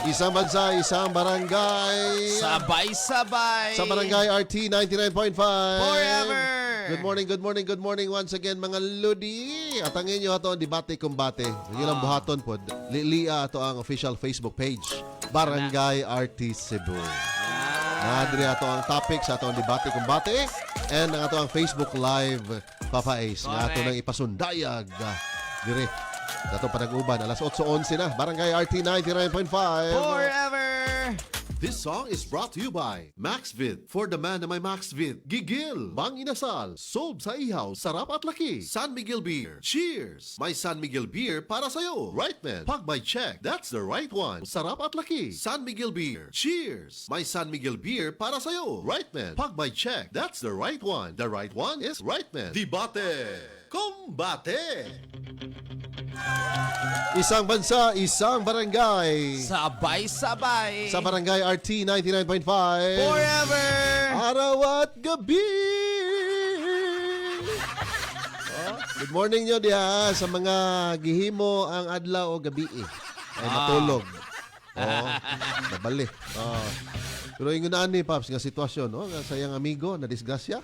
Isang bansa, isang barangay. Sabay-sabay. Sa Barangay RT 99.5. Forever. Good morning once again mga Lodi. At ang inyo ato ang debate kumbate. Yun lang buhaton po. Lilia ato ang official Facebook page. Barangay RT Cebu. Nadri ato ang topic sa ato ang debate kumbate. And ang ato ang Facebook Live Papa Ace. Nga ato nang ipasundayag. Dire. Dato panag-uban. Alas 8:11 na. Barangay RT 99.5. Forever. This song is brought to you by MaxVid. For the man na may MaxVid. Gigil, Mang Inasal, sold sa ihaw, sarap at laki. San Miguel Beer. Cheers! May San Miguel Beer para sa'yo. Right man. Pag may check, that's the right one. Sarap at laki. San Miguel Beer. Cheers! May San Miguel Beer para sa'yo. Right man. Pag may check, that's the right one. The right one is right man. Debate. Kumbate. Isang bansa, isang barangay. Sabay-sabay. Sa Barangay RT 99.5. Forever. Araw at gabi. Good morning nyo diha sa mga gihimo ang adlaw o gabi ay natulog. Nabali. Pero yung ni Paps nga sitwasyon, nga sayang amigo na disgrasya.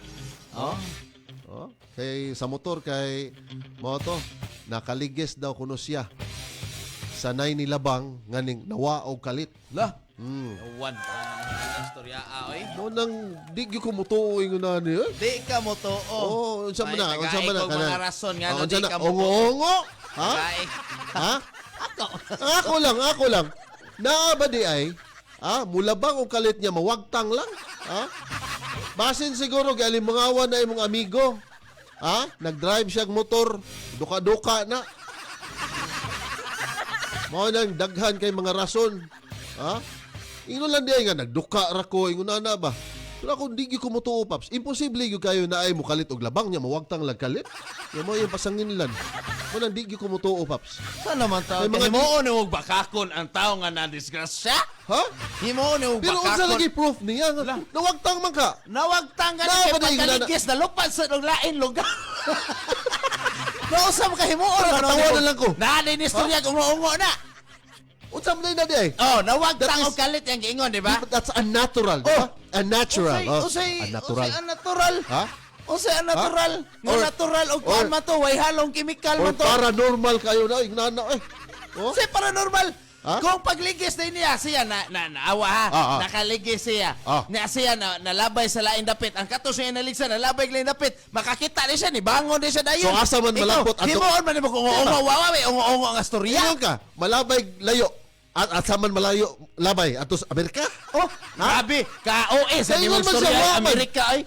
Kay sa motor kay moto nakaligis daw kuno siya. Sanay nilabang nganing nawa og kalit. Lah. One ang istorya oy. No nang di gyud ko mutuo ingon ani. Di ka mo to. Unsa man na? Unsa man na kana? Mga rason nga no, di ka mo. Ongo-ongo. Ha? Ha? Ako lang. Naa ba di ay? Mulabang og kalit niya mawagtang lang. Basin siguro kay alimangawan na imong amigo. Nag-drive siya og motor, duka-duka na. Mao nang daghan kay mga rason. Ingon lang diay nga nagduka ra ko, ingon na ba? Pero ako di gyud ko mutuo Paps. Imposible gyud kayo na ay mukalit og labang niya mawagtang lagkalit. Nga mo yung pasanginlan. Mo nang di gyud ko mutuo Paps. Sa naman tao. Himuon ni og bakakon ang tao nga na disgrasya. Ha? Himuon ni og Pero bakakon. unsa lagi proof niya? Nawagtang man ka. Nawagtang ka Na, ni ba di pagkaligis na lupad sa lain lugar. Nausap ka himuon. Tawa na lang ko. Naalin istorya kung ungo na. Unsa man na di ay? Nawagtang og kalit yung giingon, di ba? That's unnatural, di ba? Unnatural. Usay Unnatural. unnatural. Ha? Usay unnatural. Nga natural og kuan man to, way halong chemical Or man to. paranormal kayo na, ignana eh. Usay paranormal. Ha? Kung pagligis din niya, siya naawa ha. Nakaligis siya. Na siya nalabay sa laing dapit. Ang kato siya naligsan, nalabay laing dapit. Makakita din siya, ni bangon din siya dayon. So, asa man malapot ato? Himuon man mo kung ungo, wawa, ungo ang astorya. Ingon ka, malabay layo. At saman malayo, labay, atos Amerika? Grabe, ka-OA sa Ingon man siya, istorya wa man. Amerika ay.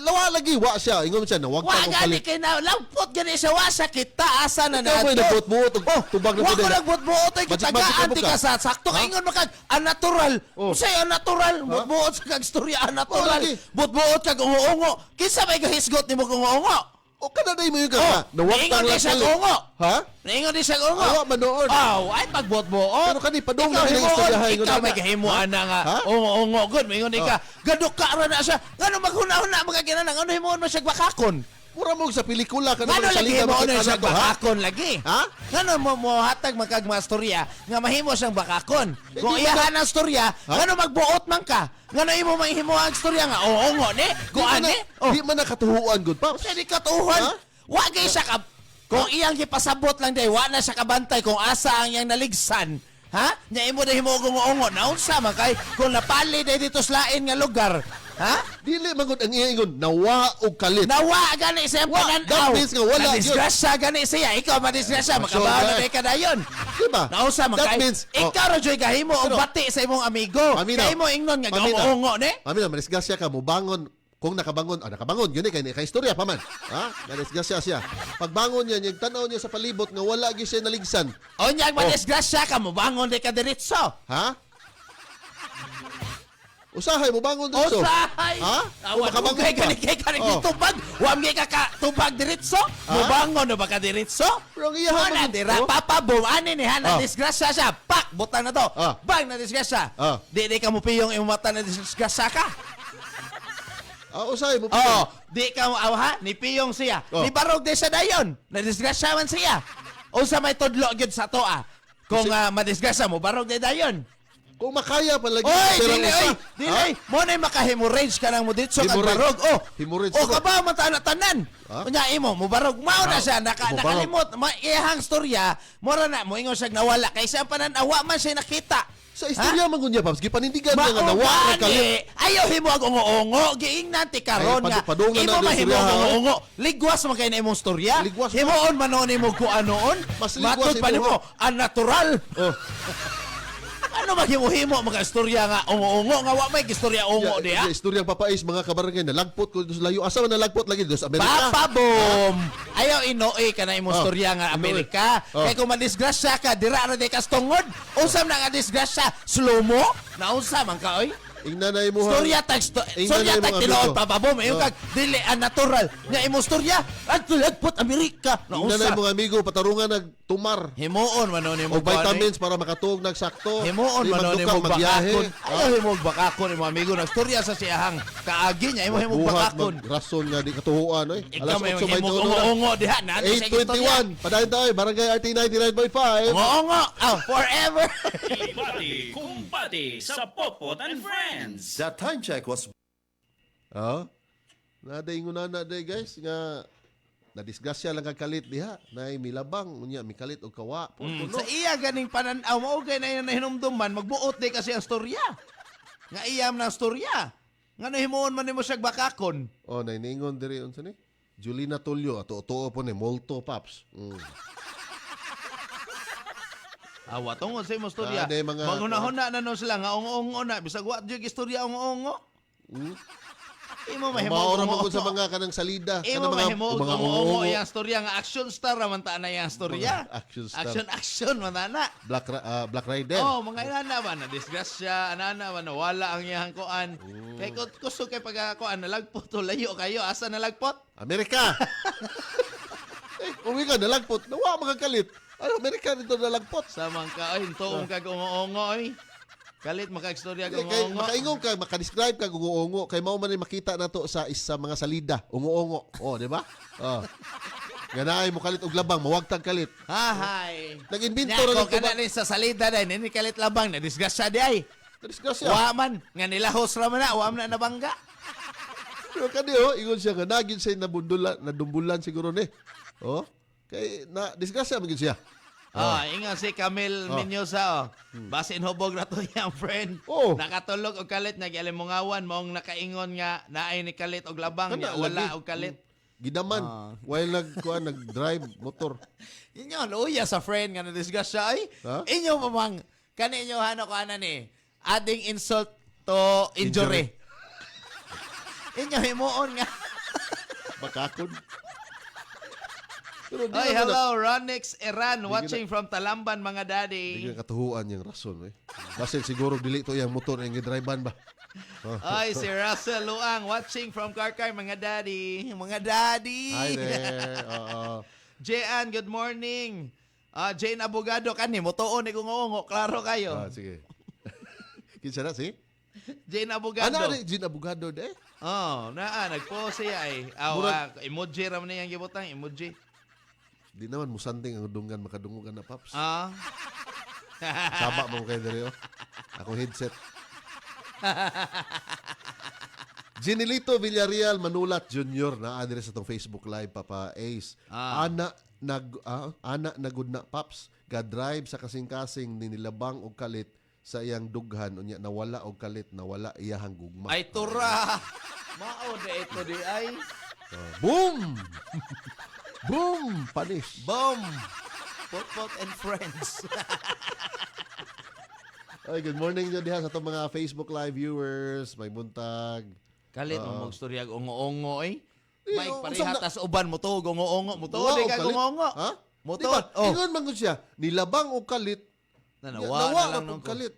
Lawa lagi, wa siya. Ingon siya, nawagtang Wa ang gani kalit. kay na lampot gani siya wa sa kita asa na Ikaw mo'y nato. nagbuot-buot, tubag na Wa ko pwede. nagbuot-buot ay Magic-magic kitagaan ka di ka. ka sa sakto kay ingon makag unnatural. Usay unnatural, buot sa kag istorya unnatural. lagi. Buot kag ungo-ungo. Kinsa may gahisgot nimo kung ungo? O kanaday mo yung kaka, nawagtang Ingon di lang siya kalit. ungo. Ha? Ingon di siya ungo. Awa, manood. Ay pagbuot-buot. Pero kani, padung na Ikaw kining istoryahan, himuon, ingon ikaw na. may kahimuan na nga. Ha? Ungo-ungo good, mingon di ka. Gaduk ka ra na siya. Ngano maghuna-huna mga ginanang ano himuon mo siya bakakon? Mura mo sa pelikula ka Ngano naman lagi salita mo bakit ano anak siya ko, ha? bakakon lagi? Ha? Ngano mo hatag magkag mga storya nga mahimo siyang bakakon? Kung di iyahan ang storya, ngano magbuot man ka? Ngano imo mahimo ang storya nga oo ni? Kung ani? Di man nakatuhuan, good Paps. Sa di katuhan. Ha? Wa gay siya ka kung iyang gipasabot lang day, wa na siya kabantay kung asa ang iyang naligsan. Ha? Nya imo na himo ungo naunsa man kay kung napali day dito sa lain nga lugar. Ha? Dili magud ang iingon, nawa og kalit. Nawa gani siya Wa, pananaw. that means nga wala yun. Disgrasya gani siya. Ikaw madisgrasya. Sure, Makabahan na guy. kay kadayon. Diba? Nausa man That kay. means, Ikaw ra joy gahimo og Pero- bati sa imong amigo. Paminaw. Kay mo ingnon nga Paminaw. gaungo ni. Mami, manisgasya ka, mubangon. Kung nakabangon, yun kay istorya pa man. Manisgasya siya. Pagbangon niya, yung tanaw niya sa palibot nga wala gyud siya naligsan. O nyag madisgrasya ka mo bangon di ka diretso. Ha? Usahay mo bangon dito. Usahay. Ha? Kung Awan makabangon kay ka. kani kay tubag. Wa mi ka tubag diretso. Mo bangon na ba ka diretso? Pero ang iyahan Wala man- dira Oh. papa boom ani ni hana disgrasya siya. Pak butang na to. Bang na disgrasya. Di ka mo piyong imong mata na disgrasya ka. Usahay mo. Di ka mo ha? Ni piyong siya. Oh. Ni barog di sa dayon. Na disgrasya man siya. Unsa may tudlo gyud sa toa. Kung madisgrasya mo barog di dayon. Kung makaya pa lagi. Oy, pero dili, usa. oy, Ha? dili. Mo na makahemorrhage ka nang mo dito kag Hemorrhage. barog. Oh, Hemorrhage oh, ba? kabaw man tanan. Ha? Unya imo, mo barog. Mao na siya, Mubarog. nakalimot. Iyahang storya, mora na, mo ingon siya nawala. Kaysa pananawa man siya nakita. Sa istorya man gunya, Paps, gipanindigan niya nga Mao nawa ra kalit. gani. Ayaw himo ag ungo-ungo. Giingnan ti karon Ay, nga. padungan Imo na mahimo istorya, ha? ungo-ungo. Ligwas man kay na imong storya. Ligwas man. Himoon manon imo ko anoon. Mas ligwas Matud pa imo, nimo, natural. Oh. Ano maghimo-himo mga istorya nga ungo-ungo nga wa may istorya ungo diha? Istoryang papais mga kabarangay nalagpot ko sa layo. Asa man nalagpot lagi sa Amerika? Papa boom! Ayaw inoy ka na imong Oh, storya nga inoy. Amerika. Oh. Kay kung madisgrasya ka, dira ra di ka tungod. Usam na nga disgrasya, slow mo. Naunsa man ka oy? Ingnan na imo. Storya tag storya tag tinuod Papa boom. Yung Oh. kag dili natural. Nga imong storya, agput Amerika. Ingnan na Naunsa? imong amigo patarungan nagtumar. Himuon manon O imong vitamins para makatuog nagsakto. Himuon Di manon magdukang imong magbiyahe. bakakon. Ayaw himog bakakon imong amigo nagstorya sa siyahang kaagi niya imo himog Buhat bakakon. rason nga di katuhuan oy. Ikaw may 8:21 himog na. ungo diha na sa istorya. 8:21. Padayon tayo Barangay RT 99.5. Ungo, forever. Ibati, kumpati sa Popot and Friends. That time check was naday nguna na day guys nga nadisgrasya lang kag kalit diha. Nay milabang unya mikalit og kawa. Sa iya ganing pananaw mo okay na yun na hinumduman magbuot di kasi ang storya. Nga iyam na storya. Nga nahimuon man nimo siya bakakon. Oh, nay ningon diri unsa ni? Julina Tulio ato tuo po ni Molto Paps. Awa tungod sa imong storya. Ada yung mga- Maghuna-huna na no sila nga ungo-ungo na bisag wa jud istorya ungo-ungo. Imo mahimo Maora ungo-ungo. mo sa mga kanang salida. Imo kanang mahimo mga ungo-ungo yang storya nga action star raman ta na yang storya. Action star. Action man na. Black Rider. Oh, mga inana ba na disgrasya, anana ba na wala ang iyang kuan. Kay kusog kay pagkuan nalagpot to layo kayo asa nalagpot? Amerika. Uwi ka nalagpot. Nawa magakalit. Ay, Amerika dito nalagpot. Samang ka oy tuong kag ungo-ungo oy. Kalit makaistorya kag Kay ungo-ungo. makaingon ka, makadescribe ka ungo-ungo kay mao man ni makita nato sa isa mga salida, ungo-ungo. Oh, di ba? Oh. Ganaay mo kalit og labang, mawagtag kalit. Hahay. Nag-invento Nya ra ko nito kana ni sa salida dai ni kalit labang na disgrasya di ay. Disgrasya. Wa man nga nilahos ra man na, wa man na nabangga. Pero kaniyo, ingon siya nga nagin siya nadumbulan siguro ni. Oh. Kay na disgrasya man gid siya. Ah, ingon si Camille Menyosa oh. Basin hubog na to yang friend. Oh. Nakatulog og kalit nagialimungawan maong nakaingon nga naay ni kalit og labang Kana, niya wala lagi. og kalit. Gidaman while nag-drive motor. Inyo luya sa friend nga na-discuss siya ay. Ha? Inyo mamang kani inyo hano ko ana ni adding insult to injury. Inyo himuon nga. Bakakon. Pero di Ay, naman hello, Ronix Iran, watching from Talamban, mga Hindi daddy. ka katuhuan yung rason. Basil siguro dili to yung motor yung gidrivean ba? Ay, si Russell Luang, watching from Karkar, mga daddy. Mga daddy. Hi there. Jean, good morning. Jane Abogado, kani, mutuon ni kungongo, klaro kayo. Sige. Kinsa na si? Jane Ano Abogado. na Jean Abogado de? Oh, nagpost siya ay. Emoji ram na yung gibutang, emoji. Di naman musanting ang dungan makadungugan na Paps. Ah. Saba mo kayo dere. Akong headset. Ginilito Villarreal Manulat Jr. na address sa itong Facebook Live, Papa Ace. Ana nagud na Paps. Ga-drive sa kasing-kasing ninilabang og kalit sa iyang dughan. Unya nawala og kalit, nawala iyahang gugma. Ay, tura. Mao de ito di ay. Boom! Boom! Punish. Boom! Pot and friends. Ay, good morning dyan diha sa itong mga Facebook Live viewers. May buntag. Kalit mo magstorya ungo-ungo eh. Eh, May parihatas uban mo to ungo-ungo. Mo to Nawa di og ka kalit. ungo-ungo. Ha? Mo Di to. ba? Oh. Ingon man gud siya. Nilabang og kalit. Nawa Nawa na lang man nung og kalit.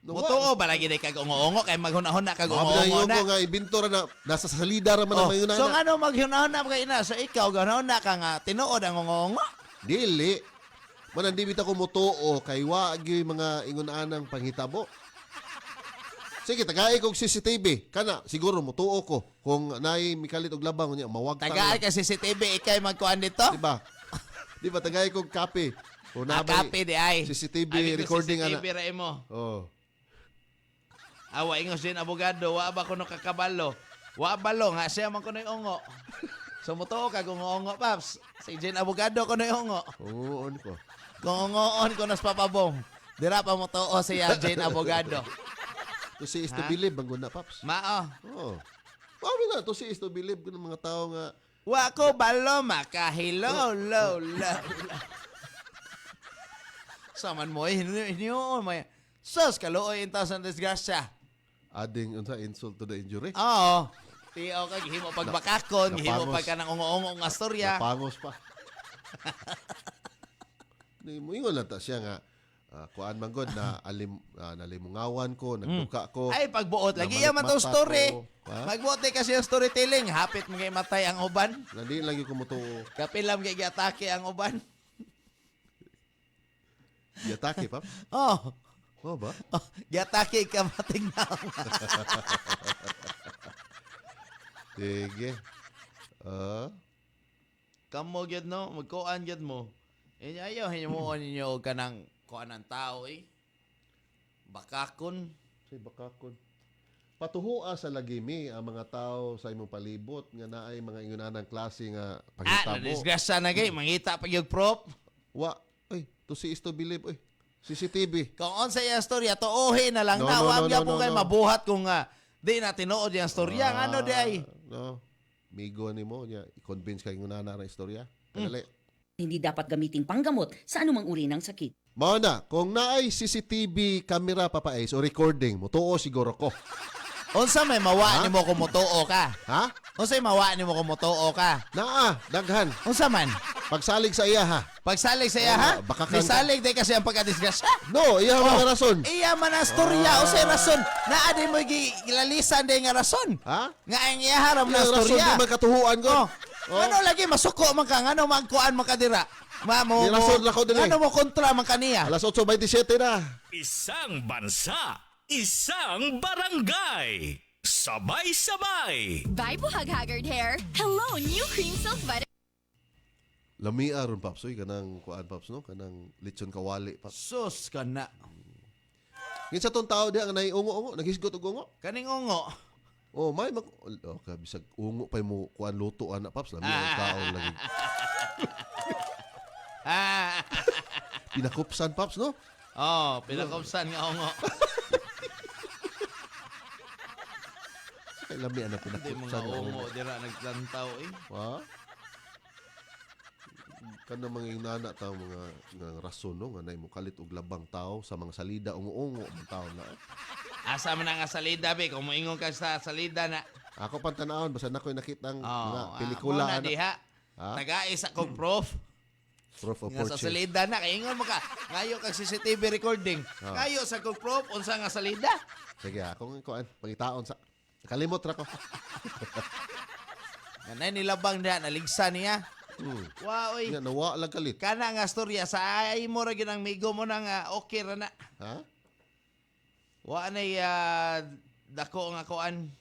Mo to balagi di ka ungo-ungo kay maghuna-huna ka Ungo ungo-ungo na. na. Nga ibinto ra na nasa salida ra man ang Oh, mayuna so na. ano maghuna-huna kay ina sa ikaw gahuna ka nga tinuod ang ungo-ungo. Dili. Manandi bita ko motuo kay wa gyud mga ingon-anang panghitabo. Sige, tagay kog CCTV. Kana siguro motuo ko kung naay mikalit og labang niya mawagtang. Tagaan ka CCTV ikay magkuan dito. Di ba? Di ba tagay kog kape? O nabay Kape di ay. CCTV Abi ko recording CCTV ana. ra imo. Oh. Awa ingos din abogado, wa ba kuno kakabalo? Wa balo nga siya man kuno ungo. Sumuto ka kung ungo paps. Si Jane abogado kuno ungo. Oo, ko. Kung ungoon ko nas papabong. Dira pa mo to siya Jane abogado. To see is to Ha? believe, bang guna, Paps. Mao. Oo. Paano na, to see is to believe ng mga tao nga, Wa ko balo makahilo lo lo. Saman mo inyo may sus kaluoy inta sa disgrasya. adding unsa insult to the injury. Oo. Tiyo ka gihimo pagbakakon, gihimo napangos. pag kanang ungo-ungo nga storya. Napangos pa. Moingon lang ta siya nga, kuan man god na nalimungawan ko, nagduka ko. Ay pagbuot lagi Namalik yaman tong mata story. ko. Ha? Magbuot kasi yung storytelling, hapit mo kay matay ang uban. Nandi lagi ko mutuo. Kapilam kay giatake ang uban. Yatake, Paps. Oh. Oh ba? Oh, giatake ka matignaw. Sige. Kamo gyud no, magkuan gyud mo. Inyo ayo himuon ninyo og kanang kuan ang tao eh. Bakakon. Say bakakon. Patuhoa sa lagimi ang mga tao sa imong palibot nga naay mga ingunanang klase nga panghitabo. Disgrasya na gay, mangita pa yung prop. Wa, ay, to see is to believe, ay. CCTV. Kung on sa iya storya, tuohin na lang No, na. no, Huwag no, niya no, po no, kayo no. mabuhat kung di na tinuod yung storya. Ano di ay? No. Migo ni mo niya, i-convince kay ngunana na istorya. Kadali. Hindi dapat gamiting panggamot sa anumang uri ng sakit. Mao na, kung naay CCTV camera papaes o recording, mutuo siguro ko. Unsa may mawa Ha? ni mo kung mutuo ka? Ha? Unsa may mawa ni mo kung mutuo ka? Naa, daghan. Unsa man? Pagsalig sa iya ha. Pagsalig sa iya ha? baka Nisalig di kasi ang pagkadisgrasya. No, iya mga rason. Iya man ang storya. Unsay rason? Naa di mo gilalisan di nga rason. Ha? Nga ang iya haram na Iya rason storya. di magkatuhuan ko. Oh. Ano lagi masuko man ka? Ano magkuan man ka dira? Mo Di rason lang ko dili. Ano mo kontra man kaniya? Alas 8:27 na. Isang bansa, isang barangay. Sabay-sabay. Bye, Buhag-Haggard Hair. Hello, new Cream Silk Vitamin Lamia ron Paps, oy kanang kuan Paps no, kanang lechon kawali Paps. Sus ka na. Ngin sa tong tao diha nga ungo-ungo, naghisgot og ungo. Kaning ungo. Oh, may mag ka bisag ungo pa mo kuan luto ana Paps, lamia ang tao lagi. Ah. Pinakupsan Paps no. Oh, pinakopsan nga ungo. Kay lamia na Hindi mga pinakupsan. ungo dira naglantaw eh. Ha? Kana mga inana tao mga rason no nga nay mo kalit og labang tao sa mga salida ungo-ungo ang tao na. Asa man nga salida be kung moingon ka sa salida na. Ako pang tanawon basta nakoy nakita ang mga Oh, pelikula na ana. diha. Ha? Nag-aisa kog prof. Proof of Nga sa purchase. salida na kay ingon mo ka. Ngayo kag CCTV recording. Oh. Ngayo sa kog prof unsa nga salida? Sige, akong kuan pangitaon sa kalimot ra ko. Ganay nilabang diha naligsa niya. Wow, oy. Nga nawa lang kalit. Kana nga storya sa ay mo ra gyud ang migo mo nang okay ra na. Ha? Wa nay dako nga kuan.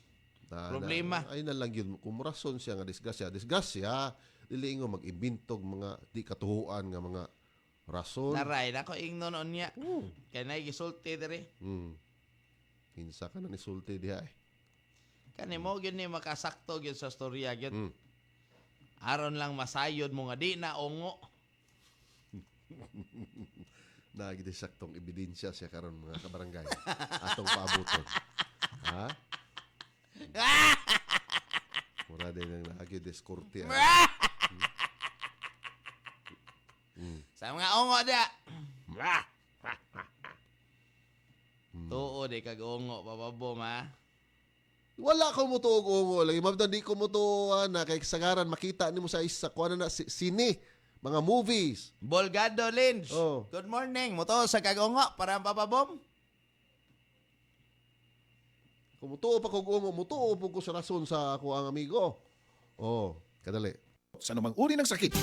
Problema. Ay na lang yun. Kung rason siya nga disgrasya, disgrasya, dili ingo mag-imbintog mga di katuhuan nga mga rason. Naray nako ingnon on niya. Kay nay gisulti diri. Hinsa ka na ni sulti diha eh. Kani mo gyud ni makasakto gyud sa storya gyud. Mm. Aron lang masayod mo nga di na ungo. Naagid saktong ebidensya siya karon mga kabarangay. Atong paabuton. Ha? Mura din ang naagid eskorte. Sa mga ungo da. Tuo di kag ungo bababo ma. Wala ko mo tuog ungo lagi mabdan di ko mo to na kay sagaran makita nimo sa isa kuan na sine mga movies. Bolgado Lynch. Oh. Good morning. Muto sa kag ungo para bababom. Kung mutuo pa kog ungo, mutuo po ko sa rason sa ako ang amigo. Oh, kadali. Sa anumang uri ng sakit.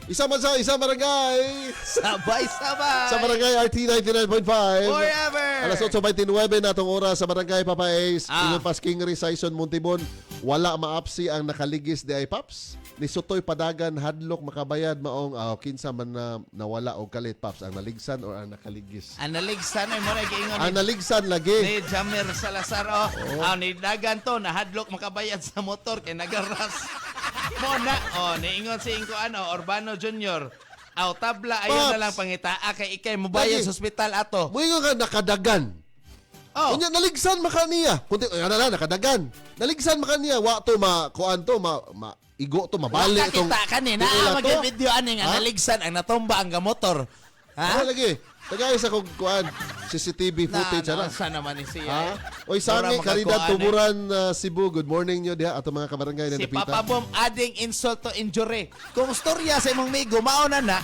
Isa man sa isa barangay. Sabay-sabay. Sa barangay RT 99.5. Forever. Alas 8:29 na itong oras sa barangay Papa Ace. Ah. Inyong Pasking Resaison Montibon. Wala maapsi ang nakaligis di ay Paps. Ni Sutoy Padagan hadlok makabayad maong kinsa man na nawala og kalit Paps, ang naligsan or ang nakaligis. Analigsan ay mo na giingon Ang naligsan lagi. ni Jamir Salazar. Oh, ni Dagan to, nahadlok makabayad sa motor kay nagaras. Mo na, niingon si Inko Urbano Jr. Aw, tabla, Paps. ayaw na lang pangitaa kay ikay mo bayad Lagi. sa ospital ato. Moingon ka nakadagan. Oh, Unya naligsan makaniya. Kunti ana na nakadagan. Naligsan makaniya wa to kuan to igo to mabali wala itong kita kanina, tuula to. mag-video ani nga Ha? naligsan ang natumba ang gamotor. Ha? Ha? Lagi. Tagay sa kog kuan CCTV footage ana. Sa naman ni siya. Ha? Oy sangi Mura Caridad makakuan, Tuburan Cebu. Good morning nyo diha ato mga kabarangay na Si napita. Papa Bom adding insult to injury. Kung storya sa imong migo, mauna na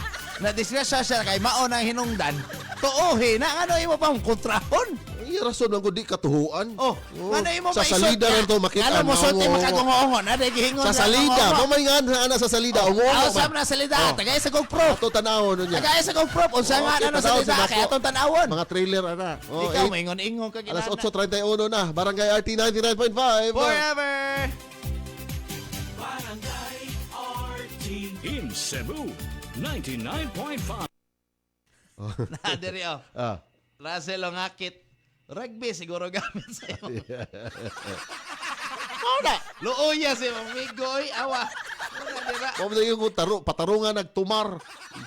disgrasya siya kay mauna ang hinungdan. Tuohi na ano imo pang kontrahon? Ay rason man gud di katuhuan. Oh, ano imo sa maisot salida niya? lang to makita. Ano mo sulti naungo. makagungoongon? Ano gihingon Sa salida, mo may nga ana sa salida. Ungo Usap na salida, tagay sa GoPro. Ato tanawon niya. Tagay sa GoPro, unsa nga Okay, ano tanaw salida sa kay dako. atong tanawon. Mga trailer ana. Oh, Ikaw eight- mo ingon-ingon ka Alas ginana. 8:31 na. Barangay RT 99.5. Forever. In Cebu, 99.5. Na diri oh. Ah. Russell ngakit. Rugby siguro gamit sa iyo. Luoya si Migoy, awa. Mo na yung patarungan nagtumar.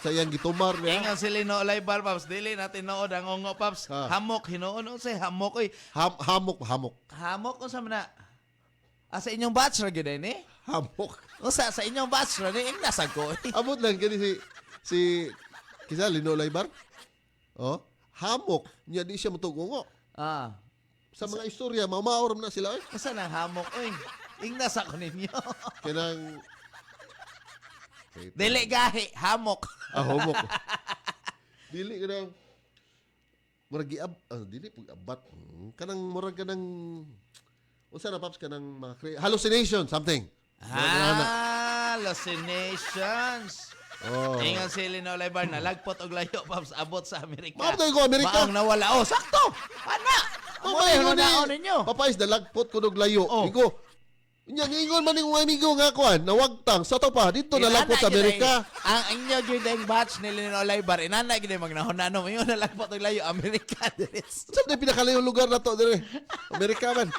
Sayang gitumar niya. Ingon si Lino Olaybal, Paps. Dili natin nood ang ongo, Paps. Ha. Hamok, hinuon sa hamok. Oy. Hamok. Hamok ko sa mana. Sa inyong batch ra gyud ni? Hamok. O sa inyong batch ra ni nasag ko. Abot lang gani si kisa Lino Laybar. Oh, hamok. Nya di siya mutugungo. Ah. Sa mga istorya, mamaoram na sila. Asa nang hamok oy? Ingnas ako ninyo. Kanang Dili gahi, hamok. hamok. Dili kanang murag dili pug abat. Kanang murag kanang unsa na Paps kanang mga hallucination something. Hallucinations. Oh. Ingon si Lino Olivar na lagpot og layo, Paps, abot sa Amerika. Maabot ko Amerika. Maong nawala. Oh, sakto. Ana. Amo na yung naon ninyo. Papais dalagpot kunog layo. Oh. Igo. Nya ngingon man ning amigo nga kuan, nawagtang sa to pa dito nalagpot sa Amerika. Ang inyo gyud ang batch ni Lino Olivar, inana gyud magnahon-nanon. Ingon nalagpot og layo Amerika. Sa na pinakalayong lugar na to dire. Amerika man.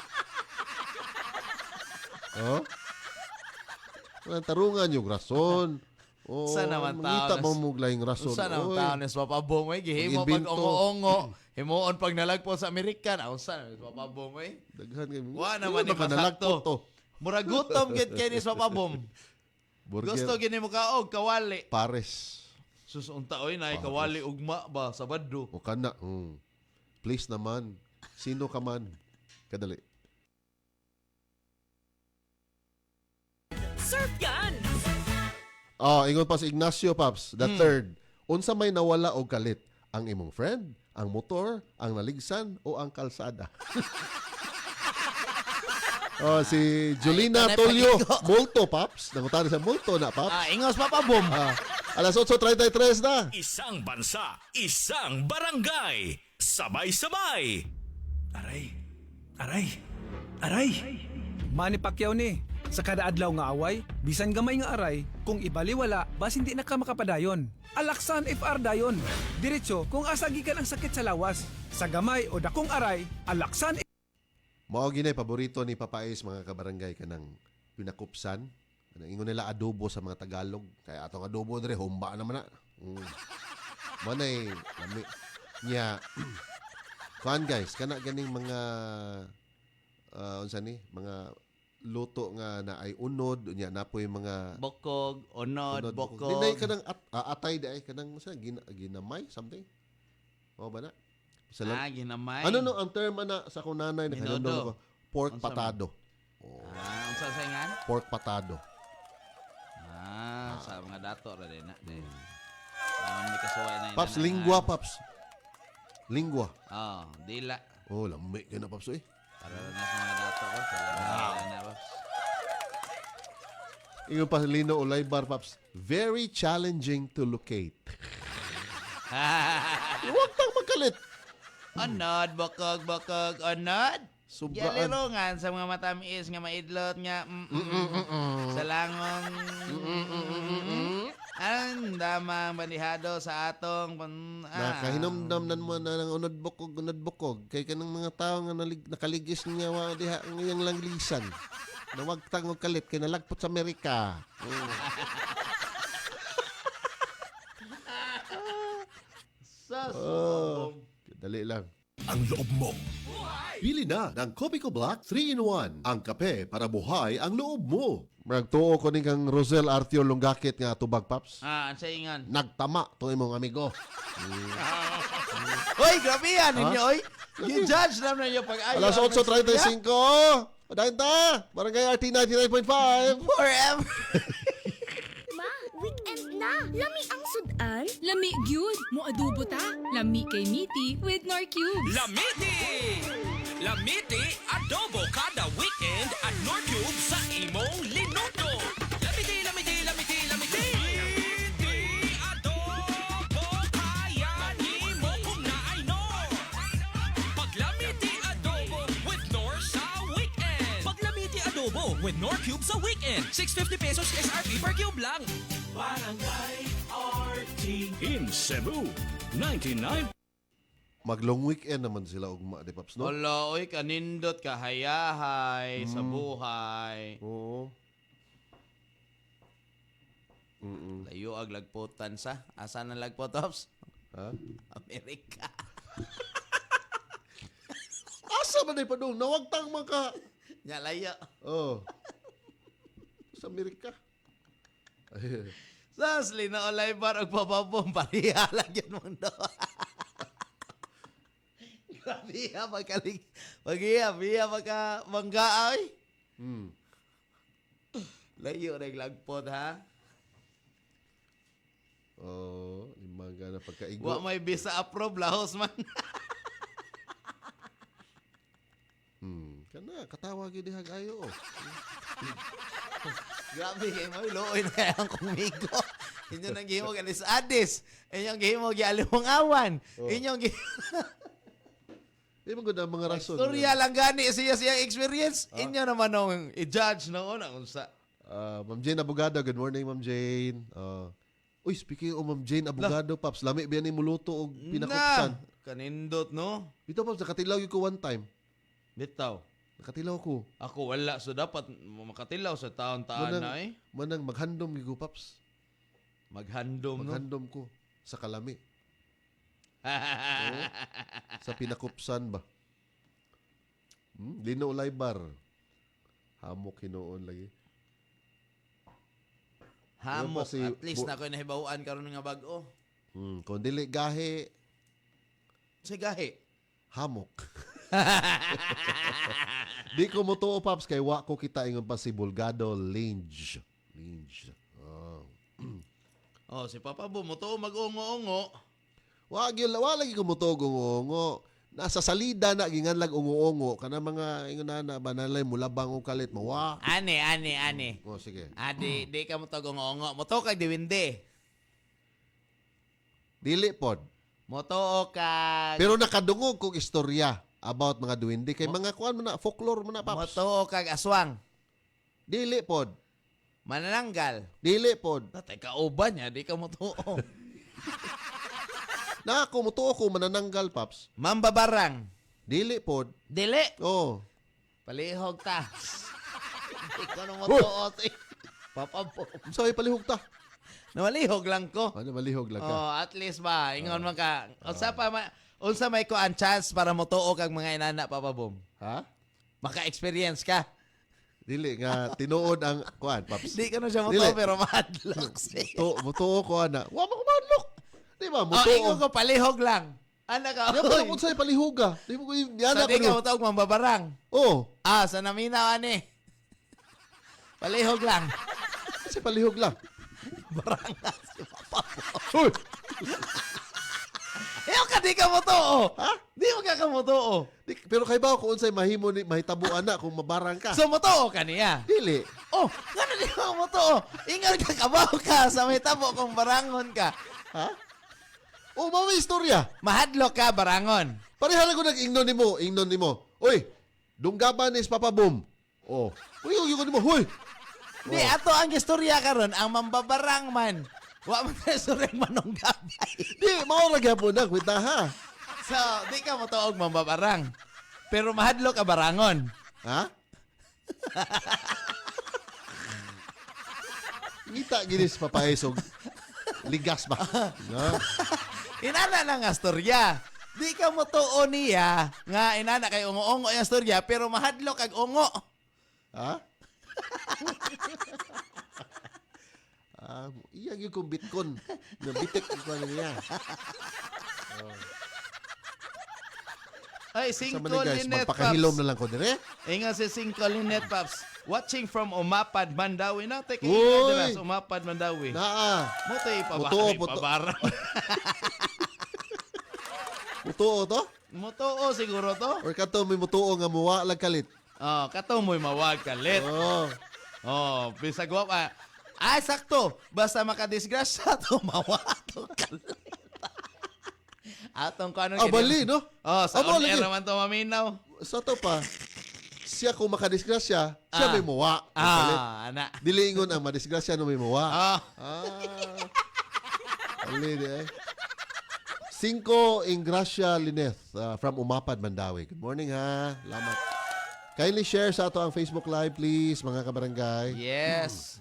Oh. Ang tarungan yung rason. Oh, Sa naman mangita tao mo muglayng rason. Usa na Oy. taon ni Papa Bongoy gihimo pag Pag-invento. ongo-ongo. Himuon pag nalagpot sa Amerika. Unsa ni Papa Bongoy? Daghan kay. Wa naman ni baka nalagpot to. masakto. Murag gutom gid kay ni Papa Bom. Burger. Gusto gini mo kaog kawali. Pares. Sus unta oy nay kawali ugma ba sa Baddo. O kana. Please naman. Sino ka man? Kadali. Surf Gun! Oh, ingon pa si Ignacio Paps, the third. Unsa may nawala og kalit? Ang imong friend, ang motor, ang naligsan o ang kalsada? Oh, si Julina Ay, Tolyo, napagigo. multo Paps. Nangutan sa multo na Paps. Ingos Papa Bom. Alas 8:33 na. Isang bansa, isang barangay. Sabay-sabay. Aray. Manny Pacquiao ni. Sa kada adlaw nga away, bisan gamay nga aray, kung ibaliwala, bas hindi na ka makapadayon. Alaksan FR dayon. Diretso kung asa gikan ang sakit sa lawas. Sa gamay o dakong aray, alaksan Mao ginay paborito ni Papais mga kabarangay kanang pinakupsan. Kanang ingon nila adobo sa mga Tagalog. Kaya atong adobo dire humba naman na. Manay lami nya. Kuan guys, kana ganing mga unsa ni mga luto nga na ay unod unya napoy mga Bokog, onod, bokog. Dinay kanang atay day kanang sa ginamay something. Mao ba na? Sa Ginamay. ano no ang term ana sa akong nanay na Minodo. kanindong ko? Pork Unsa man? patado. Unsa sa ingan? Pork patado. Sa mga dato ra din na. May kasuway na Paps lingwa Paps. Lingwa. Oh, dila. Oh, lami ka na Paps eh. Para na sa mga dato ko. Salamat na, Paps. Ingon pa Lino Olaybar Paps. Very challenging to locate. Huwag tang magkalit. Onod, bokog, onod. Subaan. Gyalirungan sa mga matamis nga maidlot nga sa langon. Ang damang bandihado sa atong Nakahinomdam mo na ng unod bukog. Kay kanang mga tao nga nakaligis niya wa diha ngayang langlisan. Nawagtang og kalit kay nalagpot sa Amerika. Oh, dali lang. Ang loob mo. Pili na ng Kopiko Black 3-in-1. Ang kape para buhay ang loob mo. Magtuo ko ni kang Rosel Artio Lungakit nga tubag, Paps. ang saingan. Nagtama to imong amigo. Oy, grabe yan ninyo, oy. Gi-judge naman ninyo pag ayaw. Alas 8:35. Padayon ta. Barangay RT 99.5. Forever. Ma, weekend na. Lami ang sudan. Lami gyud mo adobo ta. Lami kay Miti with Nor Cubes. Lamiti! Lamiti adobo kada weekend at Norcube sa imong linuto. Lamiti, lamiti, lamiti, lamiti. Lamiti adobo kaya ni mo kung naayno. Pag Lamiti adobo with Nor sa weekend. Pag Lamiti adobo with Norcube sa weekend. 650 pesos SRP per cube lang. Barangay RT in Cebu. 99. Maglong weekend naman sila ugma, di Paps, no? Wala, oy, kanindot ka hayahay sa buhay. Oo. Layo ag lagputan sa. Asa na lagpotops? Ha? Amerika. Asa man ay padung? Nawagtang maka. Nya layo. Oh. Sa Amerika. Ay, Sasli na olay bar og papabom parihala gyud mundo. Grabe ha magkalig. Pag-iya magka mangga ay. Layo reg lagpot ha. Oh, limang na pagkaigo. Wa may visa approve lahos man. Kana katawag yun dihag ayo. Grabe kay mo luoy na kaya ang kumigo. Inyo nang gihimo galis adis. Inyong gihimo gialimong awan. Inyong Di mo gud ang mga rason. Storya lang gani siya experience. Inyo naman ang i-judge na una unsa. Ma'am Jane Abogado, good morning Ma'am Jane. Uy, speaking of Ma'am Jane Abogado, Paps, lami biyan ni muluto og pinakupsan. Kanindot no. Ito Paps, nakatilaw ko one time. Bitaw. Nakatilaw ko. Ako wala so dapat makatilaw sa taon-taon na eh. Manang maghandom gigo Paps. Maghandom no. Maghandom ko sa kalami. Oo. Sa pinakupsan ba? Lino Laybar. Hamok hinoon lagi. Hamok. Ano pa si At least na ko nahibawaan karon nga bag-o. Kung dili gahi, Sa gahi. hamok. Di ko mo tuo, Paps, kay wa ko kita ingon pa si Bulgado Linge. Oh. Oh, si Papa Bo mo to mag-ungo-ungo. Wa lagi ko mo tuo ungo. Nasa salida na ginganlag ungo-ungo kana mga ingon na banalay mulabang og kalit mo. Wa. Ani. Oh, sige. Di ka mo to ungo-ungo. Mo to kag diwinde. Dili pod. Mo to kag Pero nakadungog kog istorya about mga duwende kay mga kuan mo na folklore mo na, mo Paps. to kag aswang. Dili pod. Manananggal. Dili pod. Tatay kauban niya, di ka mo to. Na ako mo tuo ko manananggal, Paps. Mambabarang. Dili pod. Dili. Oh. Palihog ta. Ikaw nung matuot eh. Papa Bo. So ay palihog ta. Nawalihog lang ko. Ano malihog lang ka. Oh, at least ba, ingon man ka. Unsa may ko ang chance para motuo kag mga inana Papa Boom. Ha? Maka-experience ka. Dili nga tinuod ang kuan, Paps. Di ka na siya motuo Dili. pero madlock. Mutuo ko ana. Wa mo ko madlok. Di ba? Oh, ingon Mutuo. ko palihog lang. Ana ka. Di ba oy. kung sa'y palihuga? Di mo ko yan Sa ako. di ka motuo mambabarang. Oh. Sa naminaw ani. Palihog lang. Kasi palihog lang. Baranga si Papa Boom. Hoy! Ayaw ka di ka motuo. Ha? Di mo ka motuo. Pero kay ba kung unsay mahimo ni mahitabuan na kung mabarang ka? So motuo ka niya. Dili. Oh, gano'n di mo motuo. Ingal ka kabaw ka sa may tabo kung barangon ka. Ha? Oh, mao may istorya. Mahadlok ka, barangon. Pareha lang ko nag-ingnon nimo. Uy, Dunggaban is Papa Boom. Oh. Uy, ko mo. Huy. Di, ato ang istorya karon ang mambabarang man. Wa man na istorya manong gabay. Di, maura gyapon na kwenta ha. So, di ka mo tuog mambabarang. Pero mahadlo ka barangon. Ha? Ngita ginis papaesog. Ligas ba? No? Inana na nga istorya. Di ka mo tuo niya nga inana kay ungo-ungo yung istorya pero mahadlo kag ungo. Ha? Iya yung kong bitkon. Nabitik ko niya. Ay, Sa Cinco man guys, Linet magpakahilom Paps. na lang ko dire. Inga si Cinco Linet Paps. Watching from Umapad, Mandawi. Na, take Uy! it sa Umapad, Mandawi. Naa. Mo tayo Mutuo, puto. ipabarang. Mutuo to? Mutuo siguro to. Or kato may mutuo nga muwa lang kalit. Oh, kato mo'y mawag kalit. Oh. Oh, bisag wa pa. Ay, sakto. Basta makadisgrasya to, mawa to kalit. Atong kano Bali, no? Oh, sa Abo, on-air lagi. naman to maminaw. Sa to pa, siya kung makadisgrasya, siya may muwa. Ana. Dilingon ang madisgrasya no may muwa. Ah, Ali di eh. 5 Ingracia Lineth from Umapad, Mandawi. Good morning ha. Salamat. Kindly share sa ato ang Facebook Live please, mga kabarangay. yes.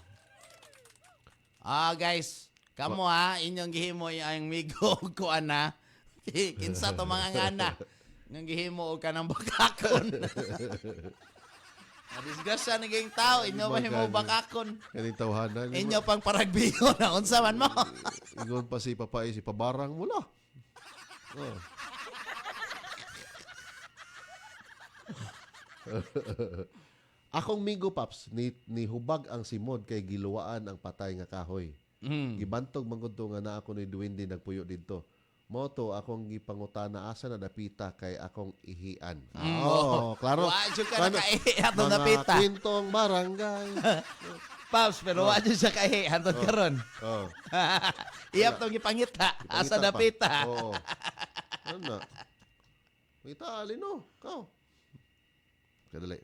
Guys, kamo inyong gihimo ang migo ko ana. Kinsa to mga ngana. Nang gihimo og kanang bakakon. Disgrasya na gayong tao, inyo ba himo bakakon? Kaning tawhanan. Inyo pang paragbiyo na unsa man mo. Ingon pa si Papay, si Pabarang mula. Oh. Akong Migo Paps, ni hubag ang simod kay giluwaan ang patay nga kahoy. Gibantog manggod to nga na ako ni duwende nagpuyo didto. Moto akong gipangutana asa na dapita kay akong ihian. Klaro. Wa jud ka nakaihi ato napita. Mga kwentong barangay. Paps, pero wa jud siya kaihi hantod karon. Oh. Iyap tong gipangita asa Pangita pa. napita. Oo. Ano na? Kita alino. Kao. Kadali.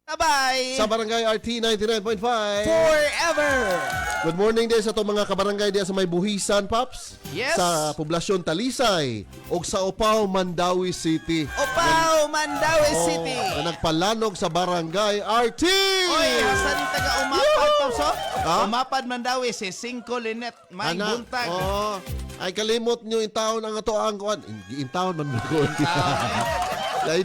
Bye-bye. Sa Barangay RT 99.5. Forever. Good morning din sa itong mga kabarangay diya sa may buhisan, Paps. Yes. Sa poblasyon Talisay o sa Opao, Mandawi City. Opao, Mandawi City. Na nagpalanog sa Barangay RT. Oy, hasan taga Umapad, Paps, oh? Ha? Umapad, Mandawi, si Cinco Linet. May buntag. Ay kalimot nyo in taon ang ato ang kuan. In taon man ko. Ay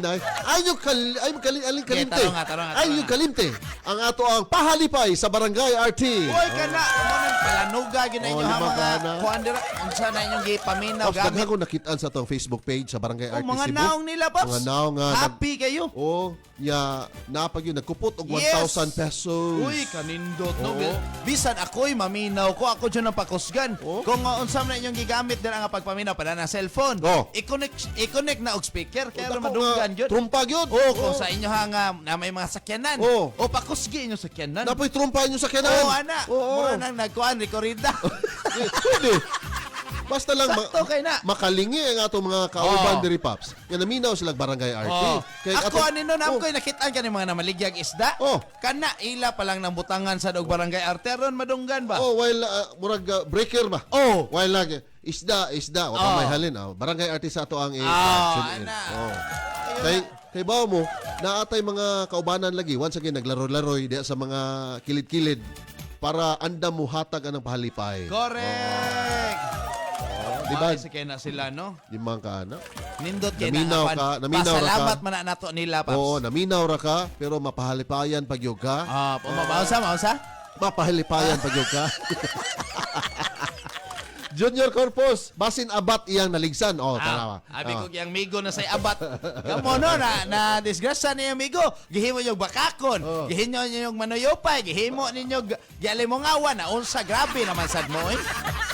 yung aling kalimte. tarong nga. Ay yung kalimte. Ang ato ang pahalipay sa Barangay RT. Uy, kana. Umanan, palanuga, ginay nyo ha lima mga ka na. kuhan dira. Unsa na inyong gipaminaw Paps, gamit. daghan ko nakitaan sa itong Facebook page sa Barangay RT Mga Cebu. naong nila, Paps. Mga naong nga. Happy kayo. Napag yun, nagkupot og Yes. 1,000 pesos. Uy, kanindot, no? Oo. Bisan ako'y maminaw ko. Ako dyan ang pakusgan. Oo. Kung unsa na inyong gigamit dira nga pagpaminaw pala na cellphone. Oo. I-connect na og speaker. Kaya Dako madunggan nga, yun. Trumpag yun. Kung sa inyo ha nga na may mga sakyanan. Oo. O pakusgi inyo sakyanan. Napoy trumpa nyo sa kanan. Oo, ana. Oo. Mura nang nagkuhan, rekorida. Pwede. Basta lang Sakto kay na. makalingi ang atong mga kauban Oo. diri, Paps. Yan naminaw silang Barangay RT. Oh. Kay Ako ato- anino na ko'y nakitaan ka ng mga namaligyag isda. Oh. Kana ila pa lang ng butangan sa dog barangay arteron madunggan ba? Oh, while murag breaker ba? Oh. While isda. Wa pa Oh. may halin. Barangay RT sa ato ang ana. Oh. Kay bawo mo, naatay mga kaubanan lagi. Once again, naglaro-laroy diya sa mga kilid-kilid para andam mo hatag anang pahalipay. Correct. Diba? Sa kaya na sila, no? Di man ka na. Nindot kay Naminaw ka, naminaw ra ka. Pasalamat man na nato nila, Paps. Oo, naminaw ra ka, pero mapahalipayan pag yun ka. Mausa? Mapahalipayan pag yun ka. Junior Corpus, basin abat iyang naligsan. Oh, tara. Abi ko yung migo na say abat. Kamo no na disgrasya niyo migo. Gihimo yung bakakon. Gihimo niyo yung manuyopay. Gihimo ninyo gyali mo ngawa na unsa grabe naman sad mo eh.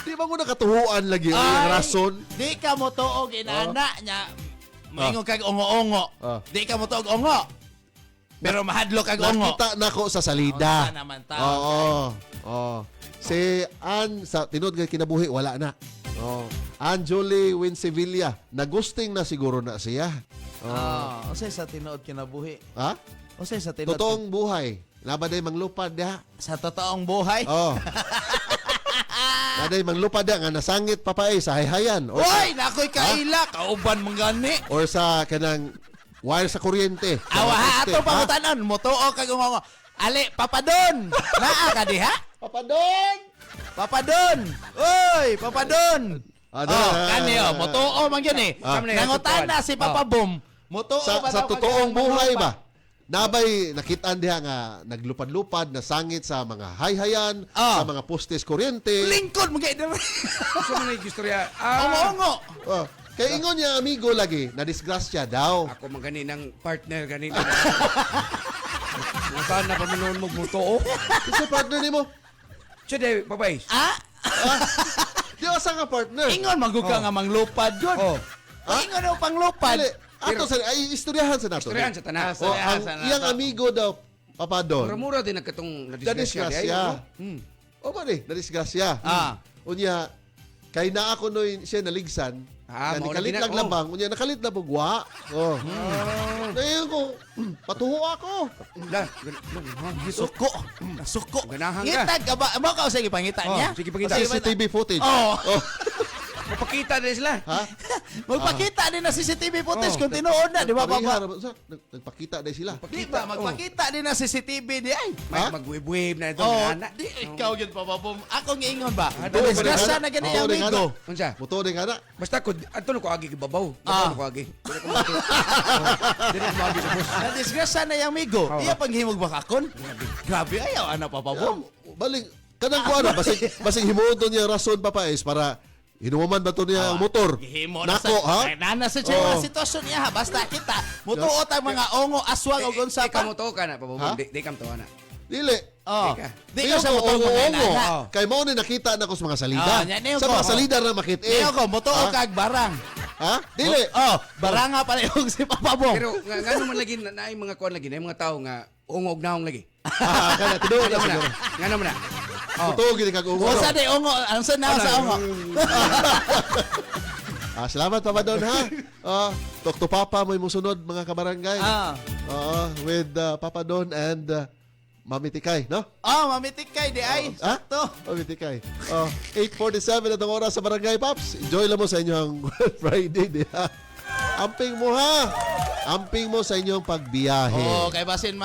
Di ba ko nakatuhuan lagi yung rason? Di ka mo tuog inana nya. Moingon kag ongo-ongo. Di ka mo tuog ongo. Pero mahadlo kag ongo. Nakita na ko sa salida. Unsa naman ta? Oo. Si Ann, sa tinod nga kinabuhi, wala na. Ann Julie Winsevilla, nagusting na siguro na siya. Usay sa tinuod kinabuhi. Ha? Usay sa tinuod. Totoong buhay. Nabaday manglupad diha. Sa totoong buhay. Nabaday manglupad diha nga nasangit pa pa sa hayhayan. Oy, nakoy kaila, kauban mong gani. Or sa kanang wire sa kuryente. Awa ha, Poste, ato pangutanon, motuo kag umongo. Ali, papadon. Naa ka diha? Papadon! Papadon. Oy, papadon. Kani motuo man gyud eh. Nangutana si Papa Boom. Motuo Sa ba daw totoong kag- buhay ba? Nabay nakitaan diha nga naglupad-lupad na sangit sa mga hayhayan, sa mga postes kuryente. Lingkod mo kay Gusto mo na yung istorya? Ongo-ongo. Kay ingon niya amigo lagi na disgrasya daw. Ako man ganinang partner ganina. Nasaan na paminoon mo muto? Kasi partner nimo. Siya day, babay. Di asa nga partner. Ingon maguka nga manglupad yun. Ingon daw panglupad. Dili, ato sa ay istoryahan sa nato. Istoryahan sa tanan. Ang iyang amigo daw papadon. Mura-mura din nagkatong Na nadisgrasya. disgrasya. O ba ni? Na disgrasya. Unya kay naa ko noy siya naligsan. Mao Nakalit na lang labang. Unya nakalit na bugwa. Ngayon ko, patuho ako. Suko. Suko. Ganahan ka. Ngitag ka ba? Mo ka sige pangita niya? Sige pagkita. CCTV footage. Mapakita din sila. Ha? Magpakita din na CCTV footage kung tinuod na, di ba, Papa? Nagpakita din sila. Di ba, magpakita din na CCTV di ay. Ha? Mag-wave na ito. Oh, Nana. di ikaw yun, Papa Boom. Ako ngiingon ba? Motor Disgrasya na din gani nga ang na. amigo. Unsa? Motor din nga na. Basta ko, ato na ko agi kibabaw. Babaw na ko agi. Dili ko agi sa bus. Na disgrasya na yung amigo. Iya panghimog bakakon. Grabe ayaw, ana, Papa Boom. Baling, kanang ko ano, basing himuon to niya rason pa pa is para inuman ba to niya ang motor? Gihimo na Nako, sa... ha? Nana sa mga sitwasyon niya, ha? Basta kita, mutuot ang mga ongo, aswang, o gunsa Di ka pa. mo to ka na, pababong. Ha? Di ka mo to na. Dili. Oh. Teka. Di ka sa mutuot mga ongo. nana. Kay mo ni nakita na ko sa mga salida. yan yung Sa ko. mga salida na makit Niyo ko, mutuot kag barang. Ha? Dili. Baranga pala yung si Papa Bong. Pero nga naman lagi na ay mga kuan lagi, na mga tao nga ungog naong lagi. Kana tinuod Nga na naman na. siguro. Nga naman na. Oh. Totoo gini kag ungo. Usa di ongo, ang sa na sa ongo. Salamat Papa Don ha. Talk to Papa mo imong sunod mga kabarangay. With Papa Don and Mami Tikay, no? Mamitik kay di ay. Ha? Sakto. Mami Tikay. 8:47 na ang oras sa Barangay Pops. Enjoy lang mo sa inyong Friday, di ha? Amping mo ha. Amping mo sa inyong pagbiyahe. Kay basin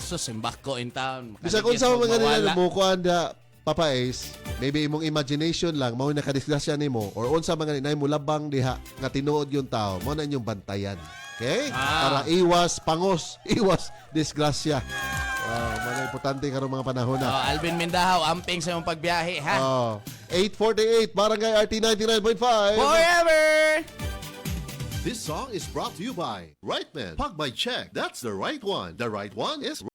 susimbak ko in town. Bisa kung sa mga nila Mawala. mo kuan da Papa Ace, maybe imong imagination lang mao nakadisgrasya nimo or unsa mga ninay mo labang diha nga tinuod yung tao, mo na inyong bantayan. Okay? Para iwas pangos, iwas disgrasya. Mga importante karong mga panahon na. Alvin Mindahaw, amping sa iyong pagbiyahe, ha? 8:48 Barangay RT 99.5. Forever! This song is brought to you by Right Man. Pag by check, that's the right one. The right one is